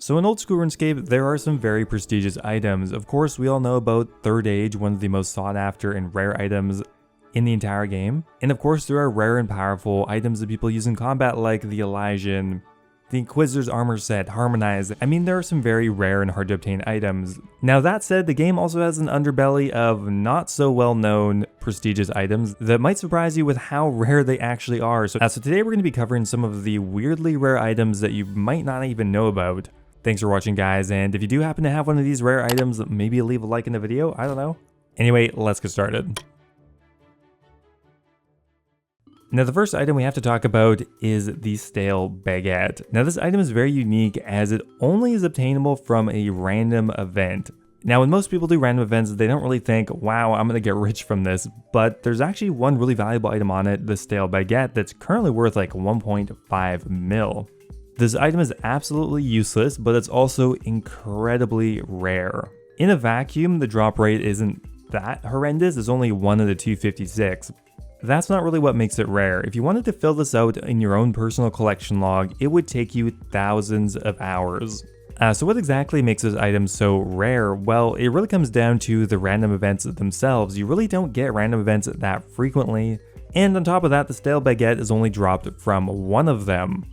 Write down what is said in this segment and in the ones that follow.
So in old school RuneScape, there are some very prestigious items. Of course, we all know about Third Age, one of the most sought after and rare items in the entire game. And of course, there are rare and powerful items that people use in combat like the Elysian, the Inquisitor's armor set, Harmonized. I mean, there are some very rare and hard to obtain items. Now that said, the game also has an underbelly of not so well known prestigious items that might surprise you with how rare they actually are. So today we're going to be covering some of the weirdly rare items that you might not even know about. Thanks for watching, guys, and if you do happen to have one of these rare items, maybe leave a like in the video, I don't know. Anyway, let's get started. Now the first item we have to talk about is the stale baguette. Now this item is very unique as it only is obtainable from a random event. Now when most people do random events, they don't really think, wow, I'm gonna get rich from this, but there's actually one really valuable item on it, the stale baguette, that's currently worth like 1.5 mil. This item is absolutely useless, but it's also incredibly rare. In a vacuum, the drop rate isn't that horrendous, it's only 1 out of 256. That's not really what makes it rare. If you wanted to fill this out in your own personal collection log, it would take you thousands of hours. So what exactly makes this item so rare? Well, it really comes down to the random events themselves. You really don't get random events that frequently. And on top of that, the stale baguette is only dropped from one of them.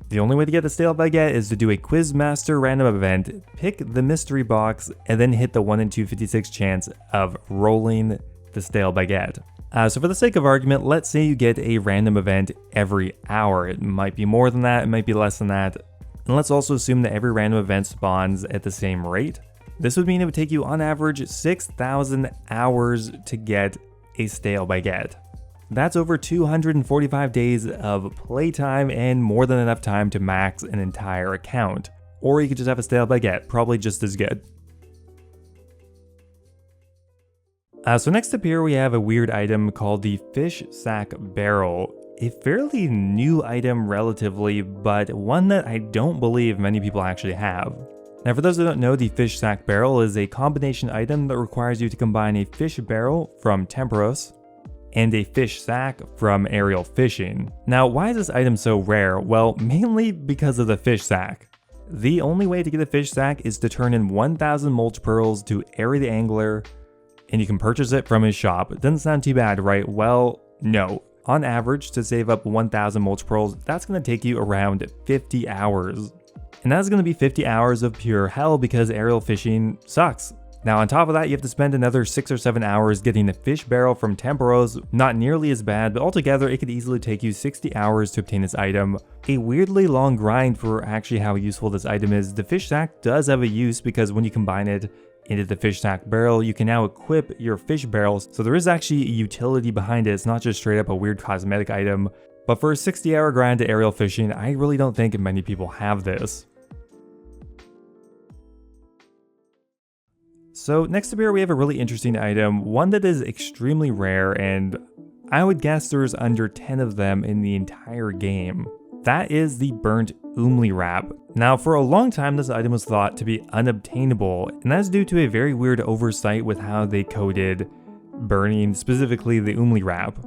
The only way to get the stale baguette is to do a Quizmaster random event, pick the mystery box, and then hit the 1 in 256 chance of rolling the stale baguette. So for the sake of argument, let's say you get a random event every hour. It might be more than that, it might be less than that. And let's also assume that every random event spawns at the same rate. This would mean it would take you on average 6,000 hours to get a stale baguette. That's over 245 days of playtime and more than enough time to max an entire account. Or you could just have a stale baguette, probably just as good. So next up here we have a weird item called the fish sack barrel. A fairly new item relatively, but one that I don't believe many people actually have. Now for those that don't know, the fish sack barrel is a combination item that requires you to combine a fish barrel from Temporos and a fish sack from aerial fishing. Now why is this item so rare? Well, mainly because of the fish sack. The only way to get a fish sack is to turn in 1,000 mulch pearls to Airy the Angler, and you can purchase it from his shop. It doesn't sound too bad, right? Well, no. On average, to save up 1,000 mulch pearls, that's going to take you around 50 hours. And that's going to be 50 hours of pure hell because aerial fishing sucks. Now on top of that, you have to spend another 6 or 7 hours getting a fish barrel from Temporos. Not nearly as bad, but altogether it could easily take you 60 hours to obtain this item. A weirdly long grind for actually how useful this item is. The fish sack does have a use because when you combine it into the fish sack barrel, you can now equip your fish barrels, so there is actually a utility behind it. It's not just straight up a weird cosmetic item, but for a 60-hour grind to aerial fishing, I really don't think many people have this. So next up here we have a really interesting item, one that is extremely rare, and I would guess there's under 10 of them in the entire game. That is the burnt Umli wrap. Now for a long time this item was thought to be unobtainable, and that's due to a very weird oversight with how they coded burning, specifically the Umli wrap.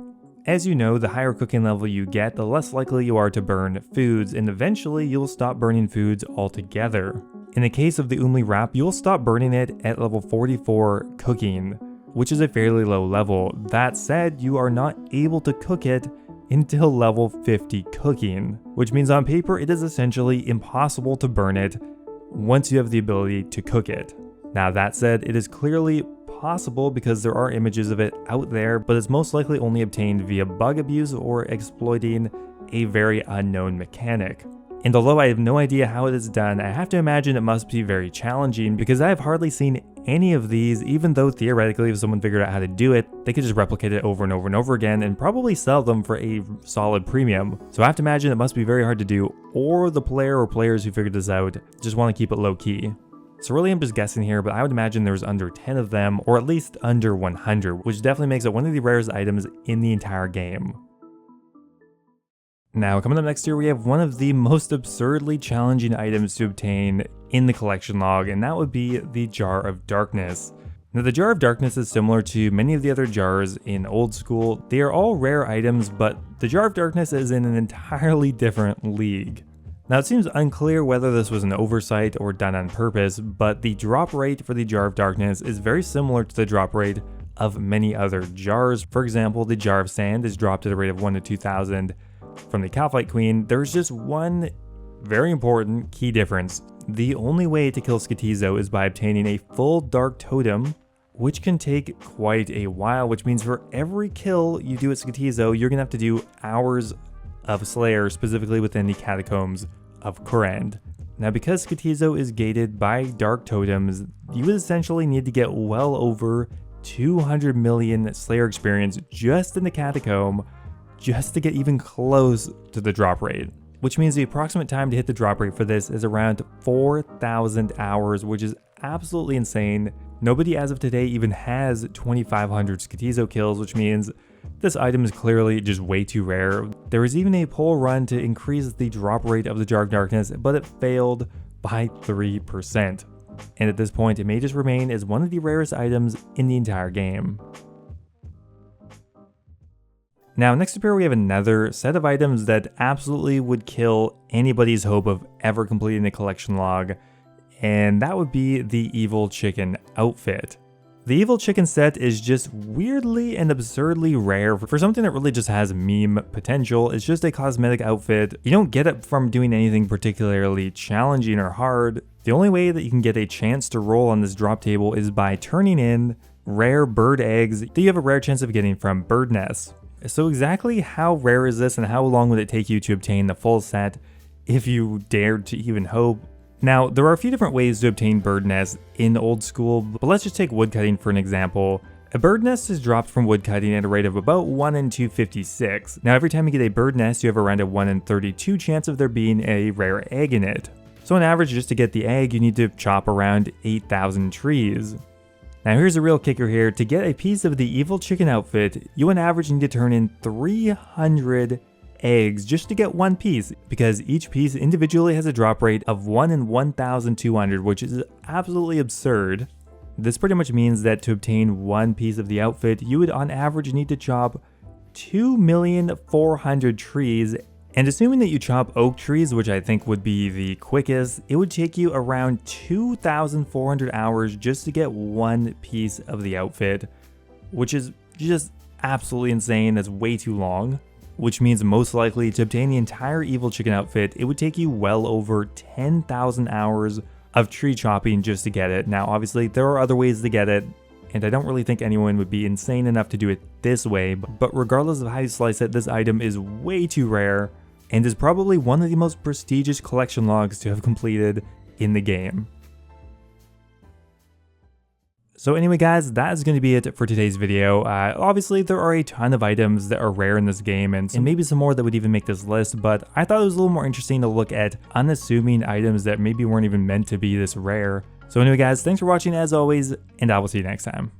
As you know, the higher cooking level you get, the less likely you are to burn foods, and eventually you'll stop burning foods altogether. In the case of the Umli wrap, you'll stop burning it at level 44 cooking, which is a fairly low level. That said, you are not able to cook it until level 50 cooking, which means on paper it is essentially impossible to burn it once you have the ability to cook it. Now that said, it is clearly possible because there are images of it out there, but it's most likely only obtained via bug abuse or exploiting a very unknown mechanic. And although I have no idea how it is done, I have to imagine it must be very challenging because I have hardly seen any of these, even though theoretically if someone figured out how to do it, they could just replicate it over and over and over again and probably sell them for a solid premium. So I have to imagine it must be very hard to do, or the player or players who figured this out just want to keep it low key. So really I'm just guessing here, but I would imagine there's under 10 of them, or at least under 100, which definitely makes it one of the rarest items in the entire game. Now, coming up next here, we have one of the most absurdly challenging items to obtain in the collection log, and that would be the Jar of Darkness. Now, the Jar of Darkness is similar to many of the other jars in Old School. They are all rare items, but the Jar of Darkness is in an entirely different league. Now it seems unclear whether this was an oversight or done on purpose, but the drop rate for the Jar of Darkness is very similar to the drop rate of many other jars. For example, the Jar of Sand is dropped at a rate of 1 to 2,000 from the Calphite Queen. There's just one very important key difference. The only way to kill Skatizo is by obtaining a full Dark Totem, which can take quite a while, which means for every kill you do at Skatizo, you're gonna have to do hours of Slayer, specifically within the Catacombs of Korend. Now, because Skatizo is gated by Dark Totems, you would essentially need to get well over 200 million Slayer experience just in the Catacomb, just to get even close to the drop rate. Which means the approximate time to hit the drop rate for this is around 4,000 hours, which is absolutely insane. Nobody as of today even has 2,500 Skatizo kills, which means this item is clearly just way too rare. There was even a poll run to increase the drop rate of the Jar of Darkness, but it failed by 3%. And at this point, it may just remain as one of the rarest items in the entire game. Now, next up here we have another set of items that absolutely would kill anybody's hope of ever completing the collection log, and that would be the Evil Chicken outfit. The Evil Chicken set is just weirdly and absurdly rare for something that really just has meme potential. It's just a cosmetic outfit. You don't get it from doing anything particularly challenging or hard. The only way that you can get a chance to roll on this drop table is by turning in rare bird eggs that you have a rare chance of getting from bird nests. So exactly how rare is this and how long would it take you to obtain the full set if you dared to even hope? Now, there are a few different ways to obtain bird nests in old school, but let's just take woodcutting for an example. A bird nest is dropped from woodcutting at a rate of about 1 in 256. Now, every time you get a bird nest, you have around a 1 in 32 chance of there being a rare egg in it. So on average, just to get the egg, you need to chop around 8,000 trees. Now here's a real kicker here. To get a piece of the Evil Chicken outfit, you on average need to turn in 300 eggs just to get one piece, because each piece individually has a drop rate of 1 in 1,200, which is absolutely absurd. This pretty much means that to obtain one piece of the outfit, you would on average need to chop 2,400,000 trees. And assuming that you chop oak trees, which I think would be the quickest, it would take you around 2,400 hours just to get one piece of the outfit, which is just absolutely insane. That's way too long. Which means most likely to obtain the entire Evil Chicken outfit, it would take you well over 10,000 hours of tree chopping just to get it. Now, obviously, there are other ways to get it, and I don't really think anyone would be insane enough to do it this way, but regardless of how you slice it, this item is way too rare, and is probably one of the most prestigious collection logs to have completed in the game. So anyway guys, that is going to be it for today's video. Obviously there are a ton of items that are rare in this game, and maybe some more that would even make this list, but I thought it was a little more interesting to look at unassuming items that maybe weren't even meant to be this rare. So anyway guys, thanks for watching as always, and I will see you next time.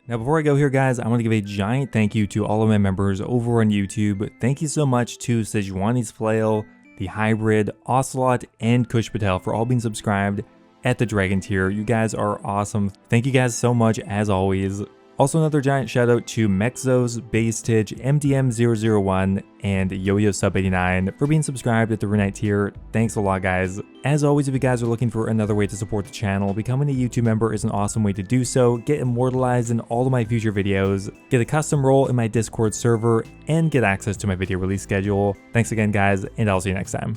Now before I go here guys, I want to give a giant thank you to all of my members over on YouTube. Thank you so much to Sejuani's Flail, the Hybrid, Ocelot, and Kush Patel for all being subscribed at the Dragon tier. You guys are awesome. Thank you guys so much as always. Also another giant shout out to Mexos, Basetich, MDM001, and Yo-Yo Sub 89 for being subscribed at the Runite tier. Thanks a lot guys. As always, if you guys are looking for another way to support the channel, becoming a YouTube member is an awesome way to do so. Get immortalized in all of my future videos, get a custom role in my Discord server, and get access to my video release schedule. Thanks again guys, and I'll see you next time.